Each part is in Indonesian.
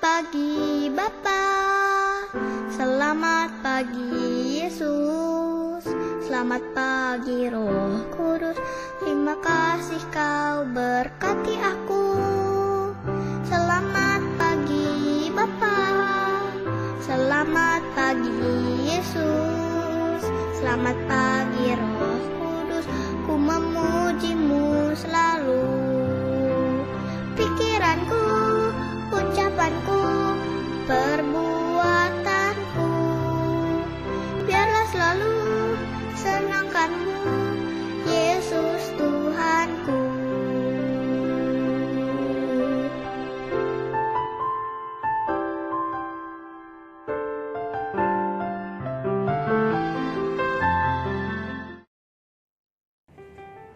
pagi Bapa, selamat pagi Yesus, selamat pagi Roh Kudus. Terima kasih kau berkati aku. Selamat pagi Bapa, selamat pagi Yesus, selamat pagi Roh Kudus. Ku memujimu selalu. Pikiranku, ucapanku, perbuatanku, biarlah selalu senangkanmu, Yesus Tuhanku.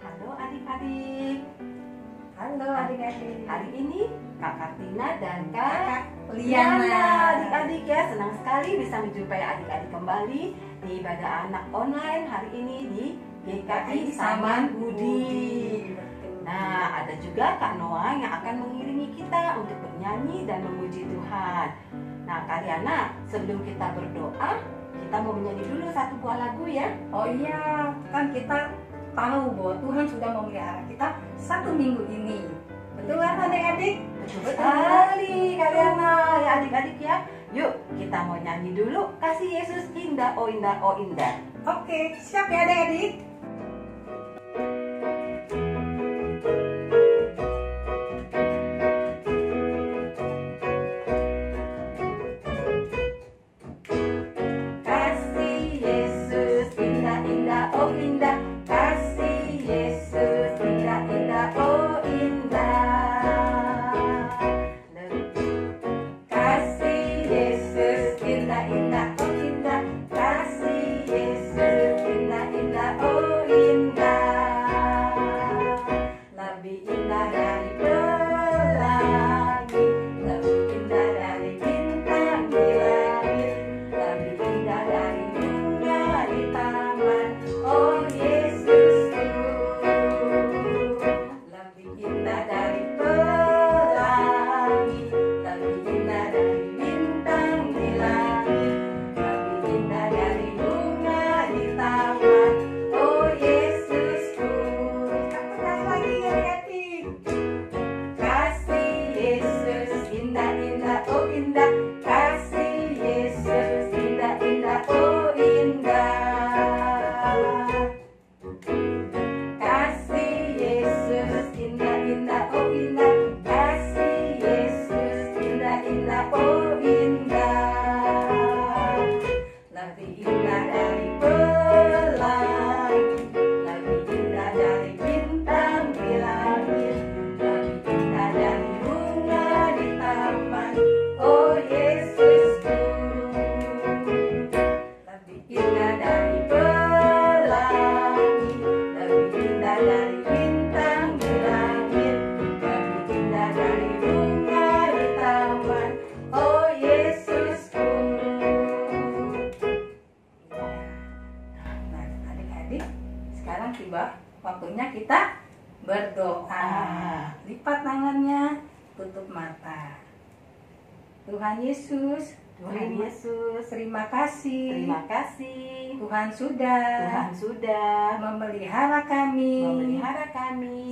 Halo adik-adik. Halo adik-adik. Hari ini Kak Kartina dan Kak Liana, adik-adik ya, senang sekali bisa menjumpai adik-adik kembali di ibadah anak online hari ini di GKI Saman Budi. Nah, ada juga Kak Noah yang akan mengiringi kita untuk bernyanyi dan memuji Tuhan. Nah, Kak Liana, sebelum kita berdoa, kita mau menyanyi dulu satu buah lagu ya. Oh iya, kan kita tahu bahwa Tuhan sudah memelihara kita 1 minggu ini. Betul kan adik-adik? Betul sekali Kak Liana, ya adik-adik ya. Yuk kita mau nyanyi dulu, kasih Yesus indah, oh indah, oh indah. Oke, siap ya adik-adik? Kasih Yesus indah, indah, oh indah. Kasih Yesus indah, indah, oh indah. Kasih Yesus indah, indah, oh indah. Kasih Yesus indah, indah, oh indah. Lebih indah dari pelangi, lebih indah dari bintang di langit, lebih indah dari bunga di taman. Oh Yesusku, lebih indah dari pelangi, lebih indah dari bintang di langit, lebih indah dari bunga di taman. Oh Yesusku. Sekali lagi ya adik-adik. Kasih Yesus indah, indah, oh indah. Kasih Yesus indah, indah, oh indah. Kasih Yesus indah, indah, oh indah. Kasih Yesus indah, indah, oh indah. Lebih indah dari pelangi, lebih indah dari bintang di langit, lebih indah dari bunga di taman. Oh Yesusku, lebih indah dari pelangi, lebih indah dari bintang di langit, lebih indah dari bunga di taman. Oh Yesusku. Nah, adik-adik, sekarang tiba waktunya kita berdoa. Lipat tangannya, tutup mata. Tuhan Yesus, Tuhan Yesus, terima kasih. terima kasih. Tuhan sudah memelihara kami.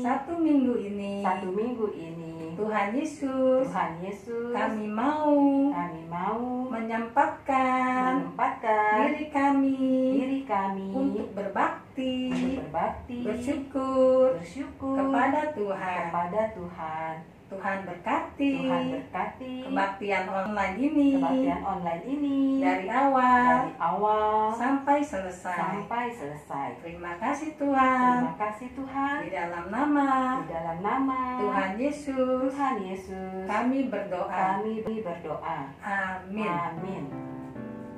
1 minggu ini. 1 minggu ini. Tuhan Yesus, Tuhan Yesus, kami mau menyempatkan diri kami untuk berbakti, bersyukur kepada Tuhan. Tuhan berkati kebaktian online ini dari awal sampai selesai. Terima kasih Tuhan. Di dalam nama Tuhan Yesus, kami berdoa. Amin. Amin.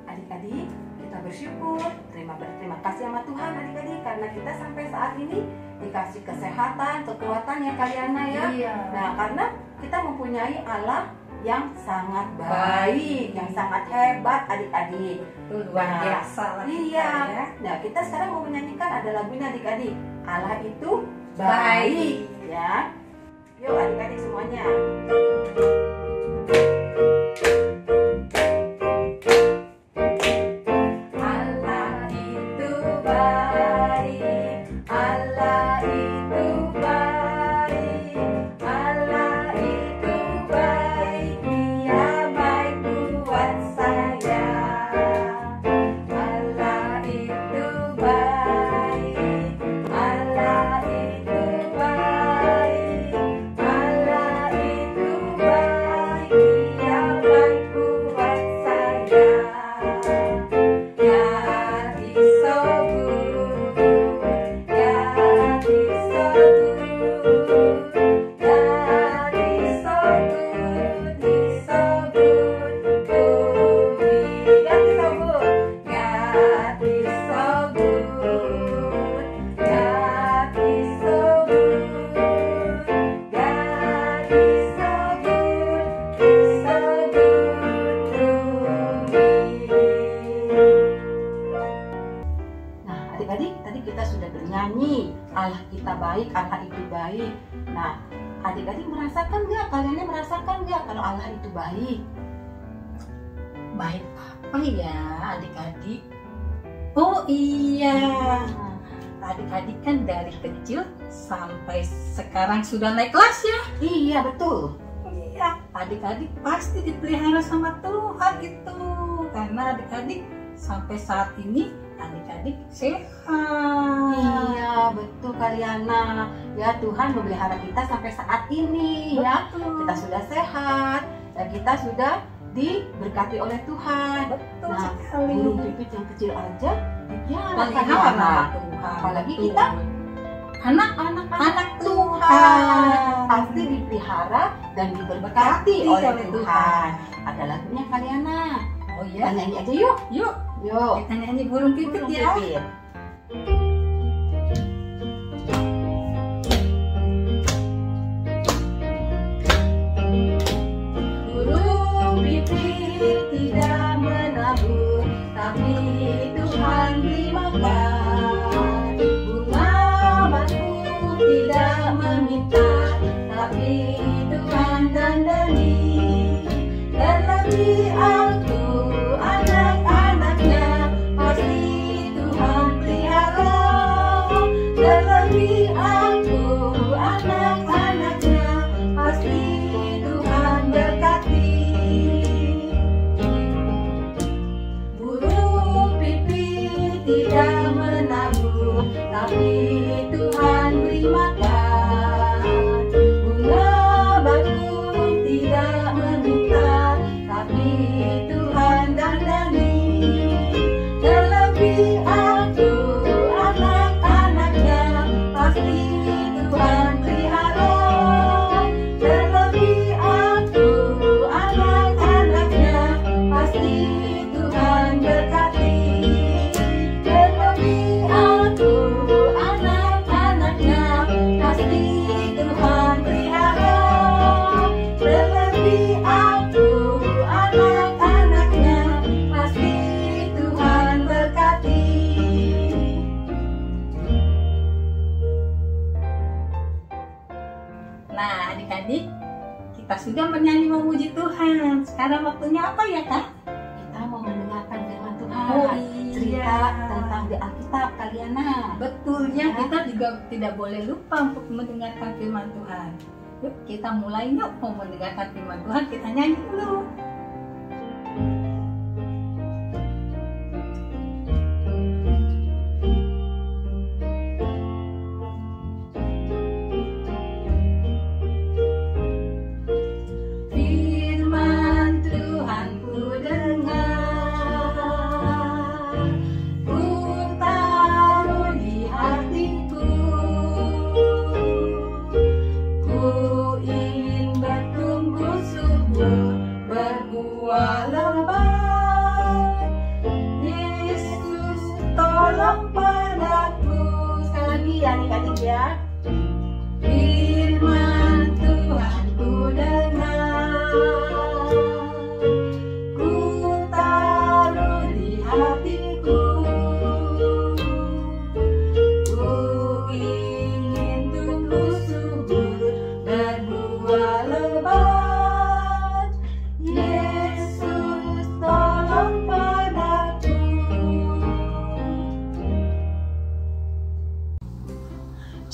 Adik-adik, kita bersyukur, terima kasih sama Tuhan adik-adik, karena kita sampai saat ini dikasih kesehatan, kekuatan ya Kaliana ya. Iya. Nah, karena kita mempunyai Allah yang sangat baik, yang sangat hebat adik-adik. Luar biasa lah kita, Iya. ya. Nah, kita sekarang mau menyanyikan ada lagunya adik-adik. Allah itu baik, ya. Yuk adik-adik semuanya. Allah itu baik, Allah itu baik, Allah itu baik, Dia baik buat saya. Allah itu baik, Allah itu baik, Allah itu baik, Dia baik buat saya. God is so good. God is so good. God is so good. He's so good to me. God is so good. God is so good. God is so good. God is so good. He's so good to me. Nah, adik-adik, tadi kita sudah bernyanyi Allah kita baik, Allah itu baik. Nah, adik-adik merasakan nggak? Kalian merasakan nggak kalau Allah itu baik? Baik apa ya adik-adik? Oh iya, adik-adik kan dari kecil sampai sekarang sudah naik kelas ya? Iya, betul. Iya, adik-adik pasti dipelihara sama Tuhan itu. Karena adik-adik sampai saat ini adik-adik sehat. Iya, betul Kaliana. Ya, Tuhan memelihara kita sampai saat ini ya. Betul. Kita sudah sehat dan kita sudah diberkati oleh Tuhan. Betul Nah, sekali. burung pipit yang kecil aja dipelihara Pelihara Kaliana. Tuhan. Apalagi Betul. kita anak Tuhan Tuhan. pasti dipelihara dan diberkati oleh Tuhan. Ada lagunya Kaliana. Oh Kita iya, nyanyi aja yuk. yuk Yuk. kita nyanyi burung pipit Burung ya. pipit. Burung pipit tidak menabur, tapi Tuhan beri makan. Bunga batu tidak meminta, tapi Tuhan dandani. Dan lagi aku anak-anaknya, pasti Tuhan pelihara. Dan lagi aku anak-anaknya, pasti Tuhan berkati. Burung pipit tidak menabur, tapi Tuhan beri makan. Bunga batu tidak meminta, tapi Tuhan dandani. Dan lebih aku anak-anaknya, pasti Tuhan pelihara. Dan lebih aku anak-anaknya, pasti Tuhan berkati. Dan lebih aku anak-anaknya, pasti Tuhan pelihara. Dan lebih aku anak-anaknya, pasti Tuhan berkati. Nah adik-adik, kita sudah bernyanyi memuji Tuhan. Sekarang waktunya apa ya Kak? Kita mau mendengarkan firman Tuhan. Oh, Cerita iya. tentang di Alkitab Kaliana. Betulnya Ya. kita juga tidak boleh lupa untuk mendengarkan firman Tuhan. Yuk kita mulai yuk mau mendengarkan firman Tuhan, kita nyanyi dulu. Firman Tuhan ku dengar, ku taruh di hatiku. Ku ingin bertumbuh subur, berbuah lebat. Yesus tolong padaku. Sekali lagi ya adik-adik ya. Firman Tuhan ku dengar, ku taruh di hatiku. Ku ingin tumbuh subur, berbuah lebat.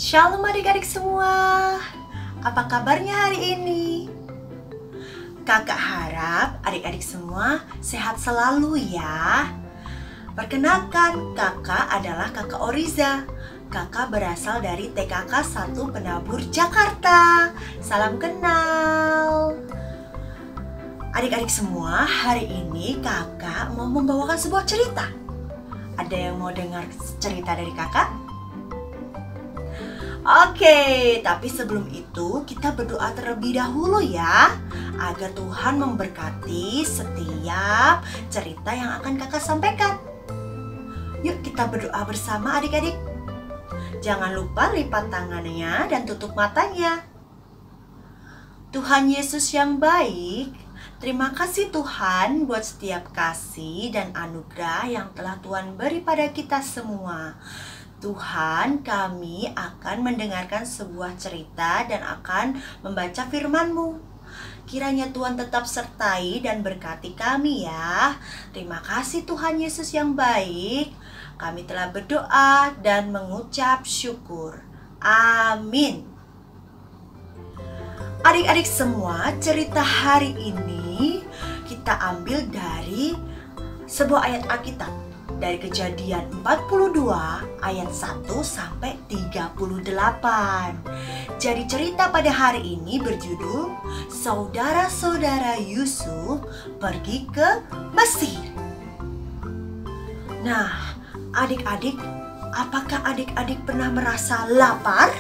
Shalom adik-adik semua. Apa kabarnya hari ini? Kakak harap adik-adik semua sehat selalu ya. Perkenalkan, kakak adalah kakak Oriza. Kakak berasal dari TKK 1 Penabur Jakarta. Salam kenal. Adik-adik semua, hari ini kakak mau membawakan sebuah cerita. Ada yang mau dengar cerita dari kakak? Oke, tapi sebelum itu kita berdoa terlebih dahulu ya, agar Tuhan memberkati setiap cerita yang akan kakak sampaikan. Yuk kita berdoa bersama adik-adik. Jangan lupa lipat tangannya dan tutup matanya. Tuhan Yesus yang baik, terima kasih Tuhan buat setiap kasih dan anugerah yang telah Tuhan beri pada kita semua. Tuhan, kami akan mendengarkan sebuah cerita dan akan membaca firman-Mu. Kiranya Tuhan tetap sertai dan berkati kami ya. Terima kasih Tuhan Yesus yang baik. Kami telah berdoa dan mengucap syukur. Amin. Adik-adik semua, cerita hari ini kita ambil dari sebuah ayat Alkitab. Dari Kejadian 42 ayat 1 sampai 38. Jadi cerita pada hari ini berjudul Saudara-saudara Yusuf pergi ke Mesir. Nah, adik-adik, apakah adik-adik pernah merasa lapar?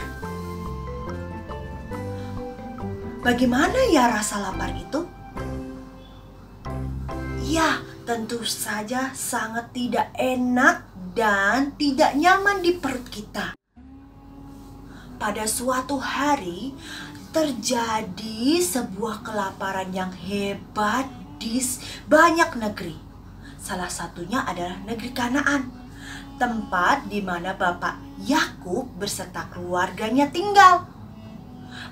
Bagaimana ya rasa lapar itu? Ya, tentu saja sangat tidak enak dan tidak nyaman di perut kita. Pada suatu hari terjadi sebuah kelaparan yang hebat di banyak negeri. Salah satunya adalah negeri Kanaan, tempat di mana Bapak Yakub beserta keluarganya tinggal.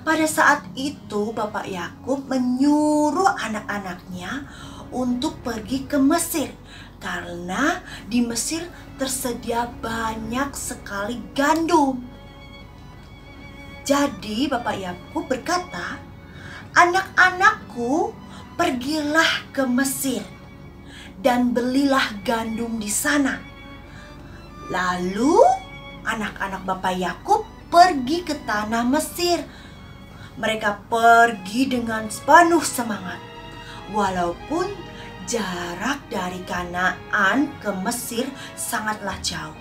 Pada saat itu Bapak Yakub menyuruh anak-anaknya untuk pergi ke Mesir karena di Mesir tersedia banyak sekali gandum. Jadi Bapak Yakub berkata, "Anak-anakku, pergilah ke Mesir dan belilah gandum di sana." Lalu anak-anak Bapak Yakub pergi ke tanah Mesir. Mereka pergi dengan penuh semangat. Walaupun jarak dari Kanaan ke Mesir sangatlah jauh.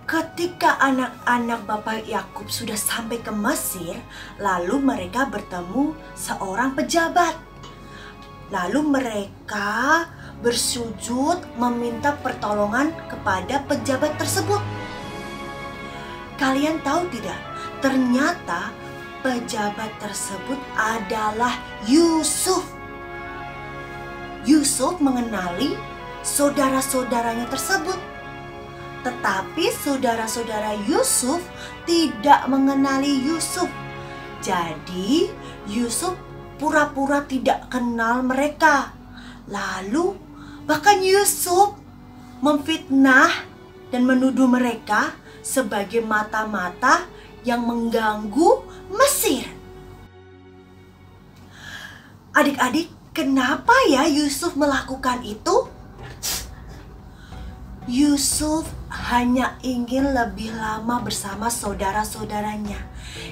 Ketika anak-anak Bapak Yakub sudah sampai ke Mesir, lalu mereka bertemu seorang pejabat. Lalu mereka bersujud meminta pertolongan kepada pejabat tersebut. Kalian tahu tidak? Ternyata pejabat tersebut adalah Yusuf. Yusuf mengenali saudara-saudaranya tersebut. Tetapi saudara-saudara Yusuf tidak mengenali Yusuf. Jadi Yusuf pura-pura tidak kenal mereka. Lalu bahkan Yusuf memfitnah dan menuduh mereka sebagai mata-mata yang mengganggu Mesir. Adik-adik, kenapa ya Yusuf melakukan itu? Yusuf hanya ingin lebih lama bersama saudara-saudaranya.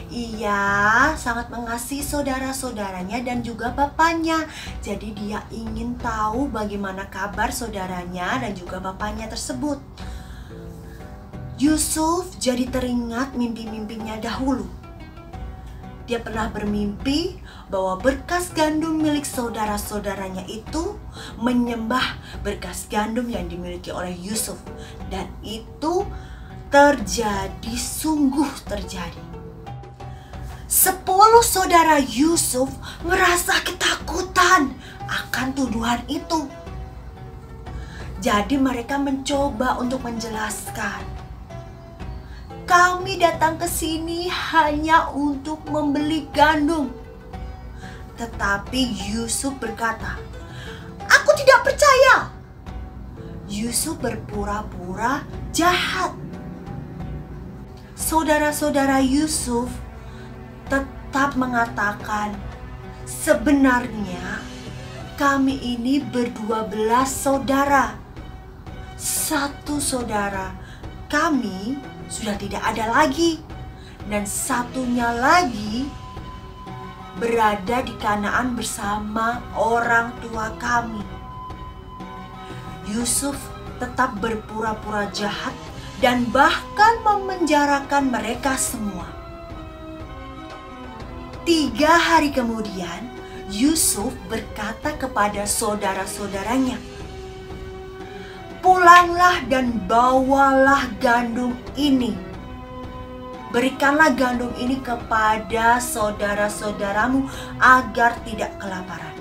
Ia sangat mengasihi saudara-saudaranya dan juga bapaknya. Jadi dia ingin tahu bagaimana kabar saudaranya dan juga bapaknya tersebut. Yusuf jadi teringat mimpi-mimpinya dahulu. Dia pernah bermimpi bahwa berkas gandum milik saudara-saudaranya itu menyembah berkas gandum yang dimiliki oleh Yusuf. Dan itu terjadi, sungguh terjadi. 10 saudara Yusuf merasa ketakutan akan tuduhan itu. Jadi mereka mencoba untuk menjelaskan. Kami datang ke sini hanya untuk membeli gandum. Tetapi Yusuf berkata, "Aku tidak percaya." Yusuf berpura-pura jahat. saudara-saudara Yusuf tetap mengatakan, sebenarnya kami ini ber-12 saudara. Satu saudara kami sudah tidak ada lagi, dan satunya lagi berada di Kanaan bersama orang tua kami. Yusuf tetap berpura-pura jahat dan bahkan memenjarakan mereka semua. 3 hari kemudian, Yusuf berkata kepada saudara-saudaranya, "Pulanglah dan bawalah gandum ini. Berikanlah gandum ini kepada saudara-saudaramu agar tidak kelaparan.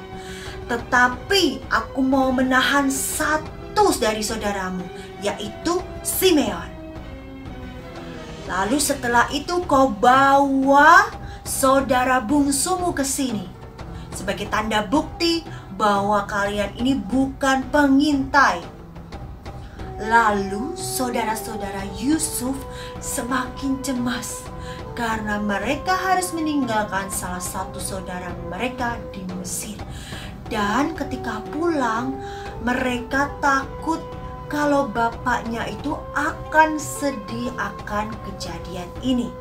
Tetapi aku mau menahan satu dari saudaramu, yaitu Simeon. Lalu setelah itu kau bawa saudara bungsumu ke sini sebagai tanda bukti bahwa kalian ini bukan pengintai." Lalu saudara-saudara Yusuf semakin cemas karena mereka harus meninggalkan salah satu saudara mereka di Mesir. Dan ketika pulang, mereka takut kalau bapaknya itu akan sedih akan kejadian ini.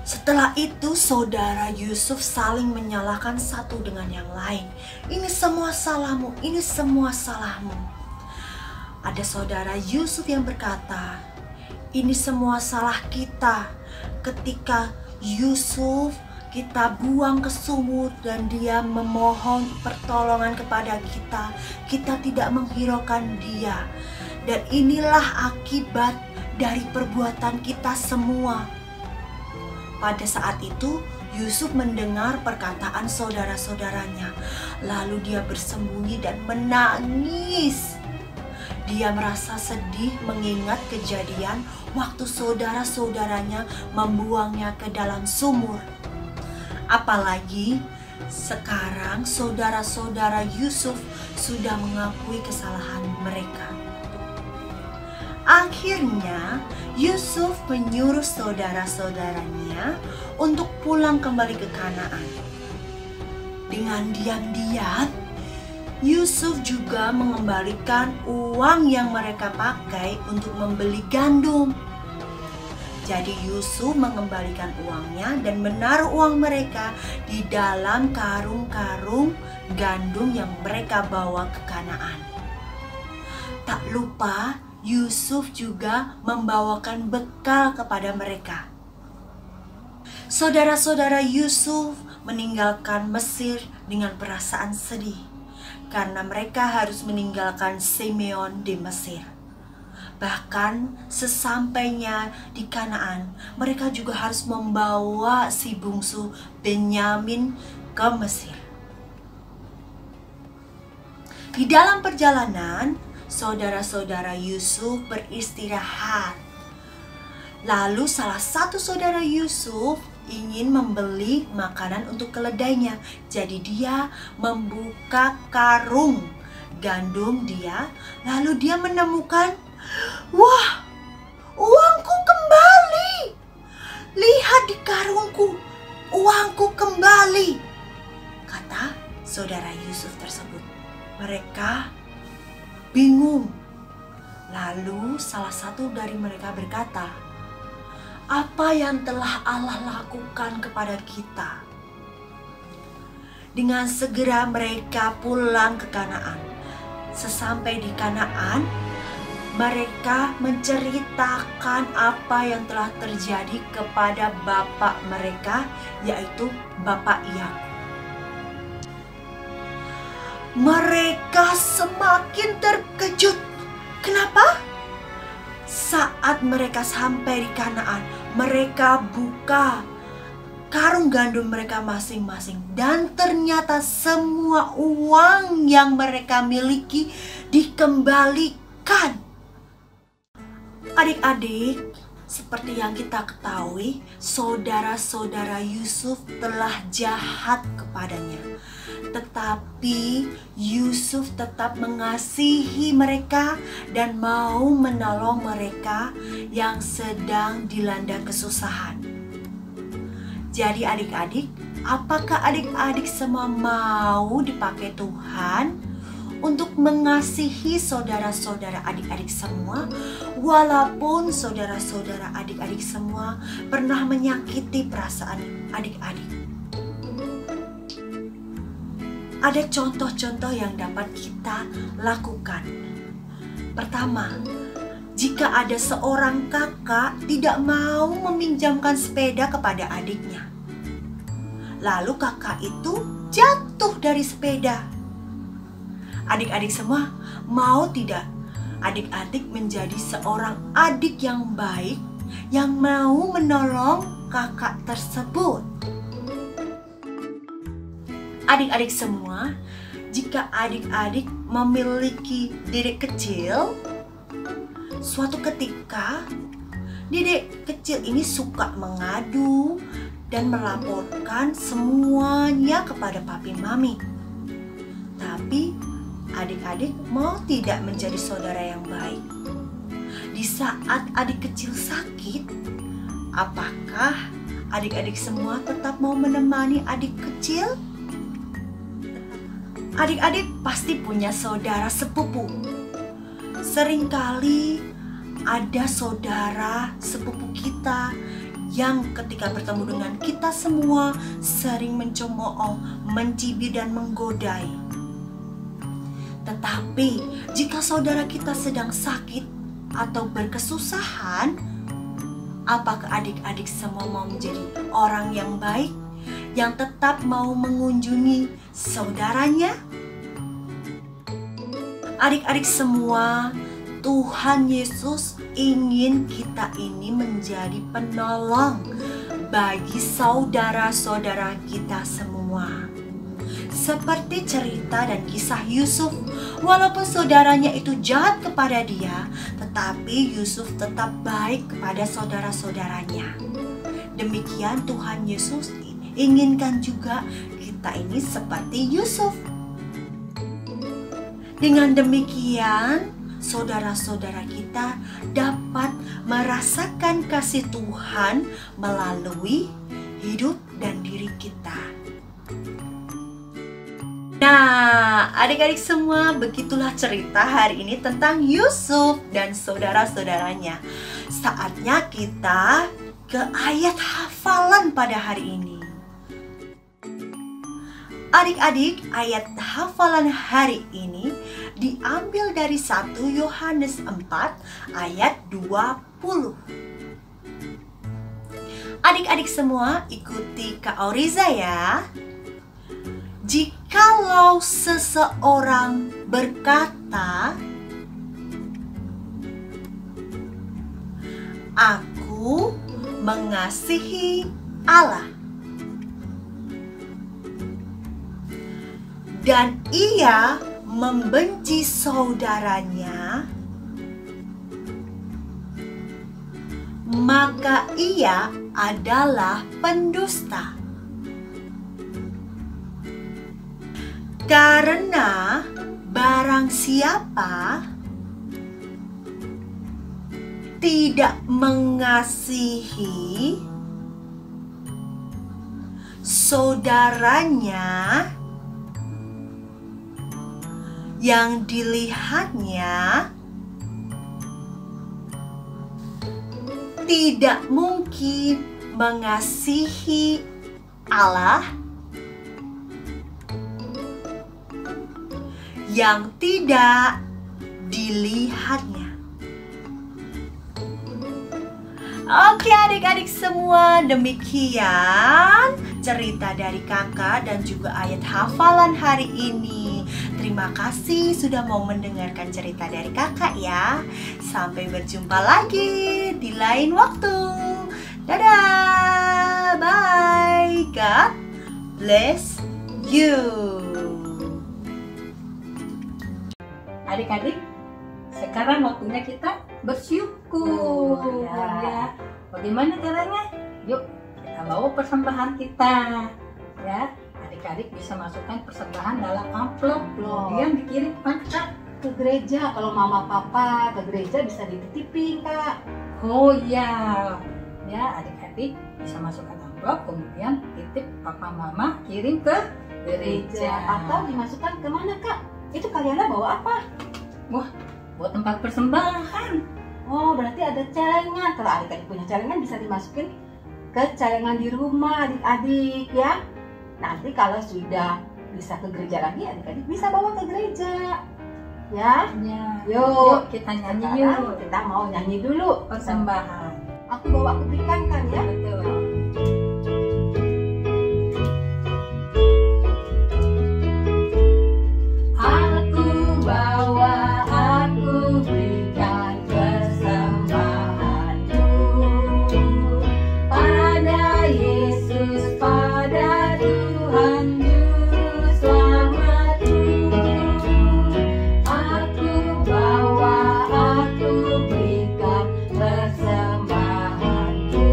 Setelah itu saudara Yusuf saling menyalahkan satu dengan yang lain. "Ini semua salahmu, ini semua salahmu." Ada saudara Yusuf yang berkata, "Ini semua salah kita. Ketika Yusuf kita buang ke sumur dan dia memohon pertolongan kepada kita, kita tidak menghiraukan dia. Dan inilah akibat dari perbuatan kita semua." Pada saat itu, Yusuf mendengar perkataan saudara-saudaranya. Lalu dia bersembunyi dan menangis. Dia merasa sedih mengingat kejadian waktu saudara-saudaranya membuangnya ke dalam sumur. Apalagi sekarang saudara-saudara Yusuf sudah mengakui kesalahan mereka. Akhirnya Yusuf menyuruh saudara-saudaranya untuk pulang kembali ke Kanaan. Dengan diam-diam, Yusuf juga mengembalikan uang yang mereka pakai untuk membeli gandum. Jadi Yusuf mengembalikan uangnya dan menaruh uang mereka di dalam karung-karung gandum yang mereka bawa ke Kanaan. Tak lupa Yusuf juga membawakan bekal kepada mereka. Saudara-saudara Yusuf meninggalkan Mesir dengan perasaan sedih karena mereka harus meninggalkan Simeon di Mesir. Bahkan sesampainya di Kanaan, mereka juga harus membawa si bungsu Benyamin ke Mesir. Di dalam perjalanan, saudara-saudara Yusuf beristirahat. Lalu salah satu saudara Yusuf ingin membeli makanan untuk keledainya. Jadi dia membuka karung gandum dia. Lalu dia menemukan, "Wah, uangku kembali. Lihat di karungku, uangku kembali," kata saudara Yusuf tersebut. Mereka bingung. Lalu salah satu dari mereka berkata, "Apa yang telah Allah lakukan kepada kita?" Dengan segera mereka pulang ke Kanaan. Sesampai di Kanaan, mereka menceritakan apa yang telah terjadi kepada bapak mereka, yaitu Bapak Yakub. Mereka semakin terkejut. Kenapa? Saat mereka sampai di Kanaan, mereka buka karung gandum mereka masing-masing. Dan ternyata semua uang yang mereka miliki dikembalikan. Adik-adik, seperti yang kita ketahui, saudara-saudara Yusuf telah jahat kepadanya. Tetapi Yusuf tetap mengasihi mereka dan mau menolong mereka yang sedang dilanda kesusahan. Jadi adik-adik, apakah adik-adik semua mau dipakai Tuhan untuk mengasihi saudara-saudara adik-adik semua, walaupun saudara-saudara adik-adik semua pernah menyakiti perasaan adik-adik? Ada contoh-contoh yang dapat kita lakukan. Pertama, jika ada seorang kakak tidak mau meminjamkan sepeda kepada adiknya, lalu kakak itu jatuh dari sepeda. Adik-adik semua, mau tidak adik-adik menjadi seorang adik yang baik yang mau menolong kakak tersebut? Adik-adik semua, jika adik-adik memiliki dedek kecil, suatu ketika dedek kecil ini suka mengadu dan melaporkan semuanya kepada papi mami. Tapi adik-adik mau tidak menjadi saudara yang baik? Di saat adik kecil sakit, apakah adik-adik semua tetap mau menemani adik kecil? Adik-adik pasti punya saudara sepupu. Seringkali ada saudara sepupu kita yang ketika bertemu dengan kita semua sering mencemooh, mencibir dan menggodai. Tetapi jika saudara kita sedang sakit atau berkesusahan, apakah adik-adik semua mau menjadi orang yang baik, yang tetap mau mengunjungi saudaranya? Adik-adik semua, Tuhan Yesus ingin kita ini menjadi penolong bagi saudara-saudara kita semua. Seperti cerita dan kisah Yusuf, walaupun saudaranya itu jahat kepada dia, tetapi Yusuf tetap baik kepada saudara-saudaranya. Demikian Tuhan Yesus inginkan juga kita ini seperti Yusuf. Dengan demikian, saudara-saudara kita dapat merasakan kasih Tuhan melalui hidup dan diri kita. Nah, adik-adik semua, begitulah cerita hari ini tentang Yusuf dan saudara-saudaranya. Saatnya kita ke ayat hafalan pada hari ini. Adik-adik, ayat hafalan hari ini diambil dari 1 Yohanes 4 ayat 20. Adik-adik semua ikuti Kak Auriza ya. Jikalau seseorang berkata, "Aku mengasihi Allah," dan ia membenci saudaranya, maka ia adalah pendusta. Karena barang siapa tidak mengasihi saudaranya yang dilihatnya, tidak mungkin mengasihi Allah yang tidak dilihatnya. Oke adik-adik semua, demikian cerita dari kakak dan juga ayat hafalan hari ini. Terima kasih sudah mau mendengarkan cerita dari kakak ya. Sampai berjumpa lagi di lain waktu. Dadah, bye, God bless you. Adik-adik, sekarang waktunya kita bersyukur ya. Bagaimana caranya? Yuk kita bawa persembahan kita ya. adik-adik bisa masukkan persembahan dalam amplop, kemudian dikirim kemana Kak? Ke gereja. Kalau mama papa ke gereja bisa dititipin Kak. Oh iya, ya adik-adik bisa masukkan amplop, kemudian titip papa mama kirim ke gereja. Atau dimasukkan kemana Kak? Itu kalian bawa apa? Buat tempat persembahan. Oh, berarti ada celengan. Kalau adik-adik punya celengan bisa dimasukin ke celengan di rumah adik-adik ya. Nanti kalau sudah bisa ke gereja lagi, adik-adik bisa bawa ke gereja. Ya. Ya. Yuk, Kita nyanyi sekarang yuk. kita mau nyanyi dulu. Persembahan. Aku bawa, aku berikan kan ya. Betul. Aku bawa, aku berikan persembahanku pada Yesus, pada Tuhan Juru Selamatku. Aku bawa, aku berikan persembahanku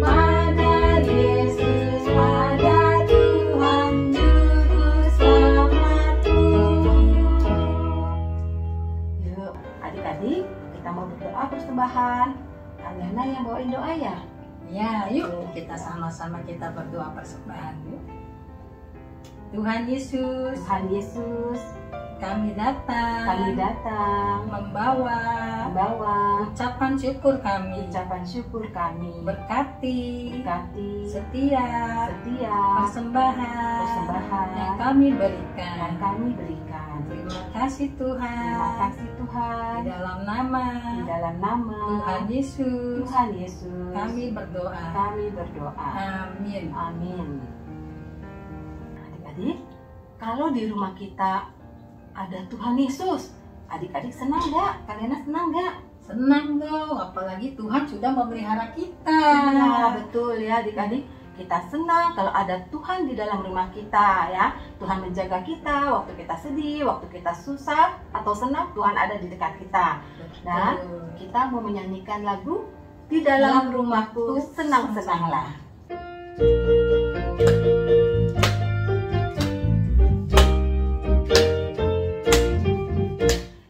pada Yesus, pada Tuhan Juru Selamatku. Yuk, adik-adik, kita mau berdoa persembahan. Kalian yang bawain doa ya. Ya, yuk kita sama-sama kita berdoa persembahan yuk. Tuhan Yesus, Tuhan Yesus, kami datang membawa ucapan syukur kami, ucapan syukur kami. berkati Berkati setiap persembahan yang kami berikan. Terima kasih Tuhan. Terima kasih Tuhan. Di dalam nama Tuhan Yesus, kami berdoa. Amin. Amin. Adik-adik, kalau di rumah kita ada Tuhan Yesus, adik-adik senang nggak? Kalian senang nggak? Senang dong, apalagi Tuhan sudah memelihara kita. Iya, betul ya adik-adik. Kita senang kalau ada Tuhan di dalam rumah kita ya. Tuhan menjaga kita waktu kita sedih, waktu kita susah atau senang, Tuhan ada di dekat kita. Dan kita mau menyanyikan lagu Di Dalam Rumahku Senang-senanglah.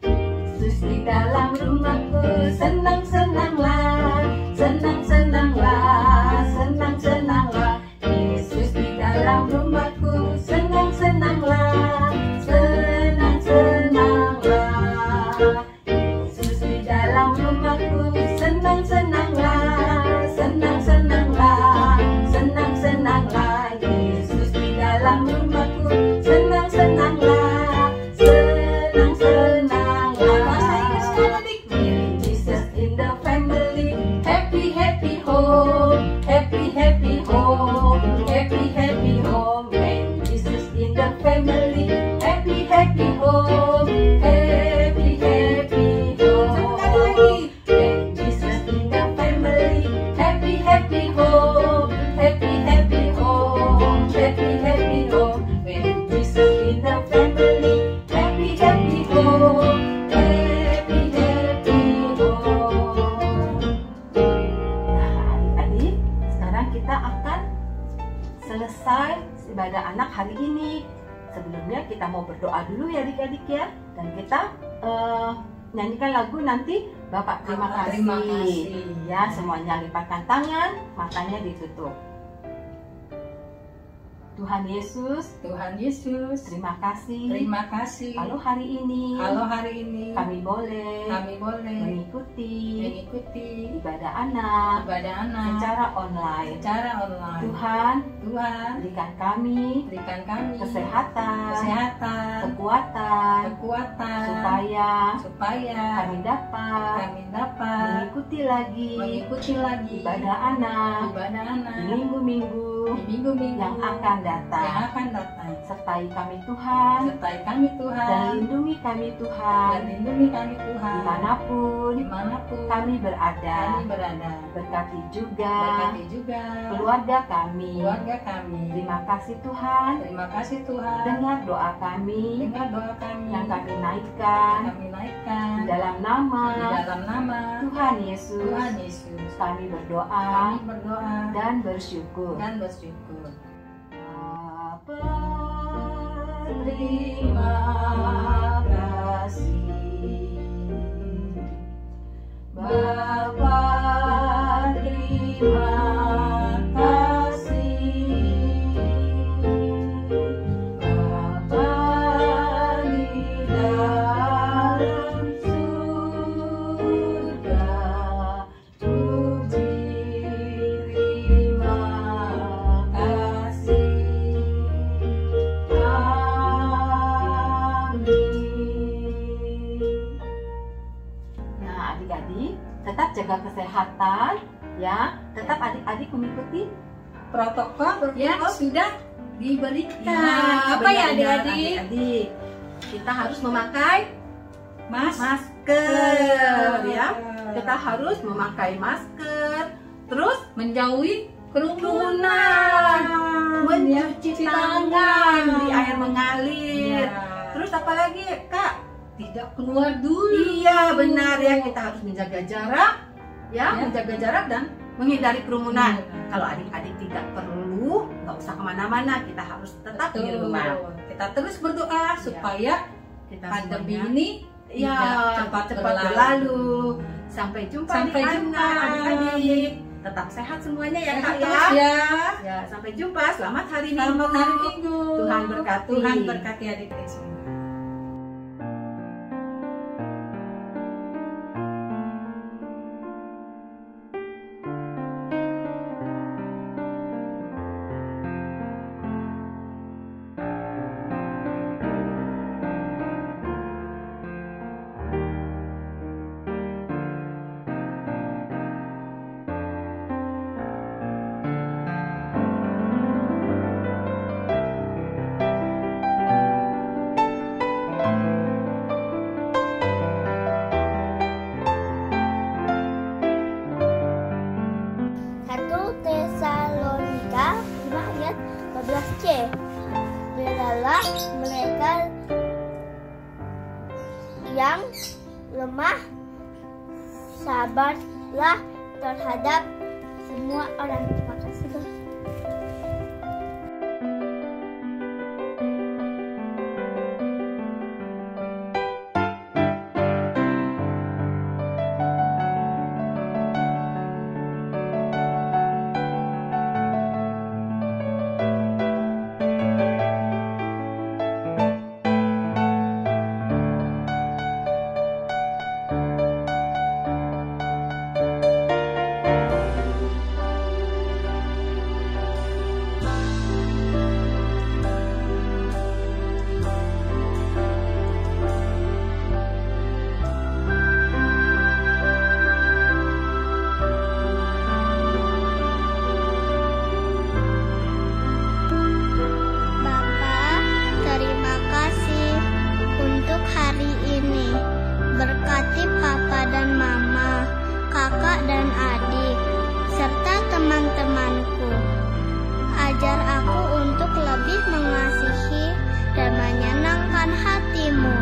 Yesus di dalam rumahku senang-senanglah, senang-senanglah, senang-senanglah. Yesus di dalam rumahku senang-senanglah, senang-senanglah. Yesus di dalam rumahku senang-senanglah, senang-senanglah, senang-senanglah. Yesus di dalam rumahku senang-senanglah, senang-senanglah. Jesus in the family, happy happy home, happy happy home, happy happy home. When Jesus in the family, happy happy home, happy happy home. When Jesus in the family, happy happy home, happy happy home, happy happy home. When Jesus in the family, happy happy home, happy happy home. Nah, adik-adik, sekarang kita akan selesai ibadah anak hari ini. Sebelumnya kita mau berdoa dulu ya adik-adik ya. Dan kita nyanyikan lagu nanti Bapak terima Bapak, kasih. terima kasih. Ya, semuanya lipatkan tangan, matanya ditutup. Tuhan Yesus, Tuhan Yesus, terima kasih. terima kasih. Kalau hari ini kami boleh mengikuti ibadah anak ibadah anak secara online. Tuhan Berikan kami berikan kami kesehatan, kesehatan, kekuatan, supaya kami dapat mengikuti lagi ibadah anak di minggu-minggu yang akan datang. Sertai kami Tuhan, dan lindungi kami Tuhan, dimanapun kami berada. Berkati juga keluarga kami. Terima kasih Tuhan, dengar doa kami yang kami naikkan di dalam nama Tuhan Yesus. Kami berdoa dan bersyukur. terima kasih. Bapa, terima kasih. Bapa di dalam surga, puji terima kasih. Nah, adik-adik tetap jaga kesehatan ya. Tetap adik-adik mengikuti Protokol yang sudah diberikan. ya, Apa ya benar-benar, adik-adik? adik-adik. Kita harus memakai Masker. masker ya. Kita harus memakai masker. Terus Menjauhi kerumunan, mencuci Cuci tangan di air mengalir. Ya. Terus apa lagi, Kak? Tidak keluar dulu. Iya, benar ya, kita harus menjaga jarak ya, Ya. menjaga jarak dan menghindari kerumunan. Benar. Kalau adik-adik tidak perlu, nggak usah kemana-mana, kita harus tetap di Betul. rumah. Kita terus berdoa supaya Kita pandemi semuanya ini ya cepat cepat berlalu. Sampai jumpa Sampai di jumpa. adik-adik. Tetap sehat semuanya ya, Kak ya. Ya. Ya, sampai jumpa. Selamat hari Minggu. Selamat hari Minggu. Tuhan berkati. Tuhan berkati adik-adik semua. Tesalonika 5 ayat 12c. Belalah mereka yang lemah, sabarlah terhadap semua orang. Terima kasih, Bang. Bapak, terima kasih untuk hari ini. Berkati Papa dan Mama, kakak dan adik, serta teman-temanku. Ajar aku untuk lebih mengasihi dan menyenangkan hatimu.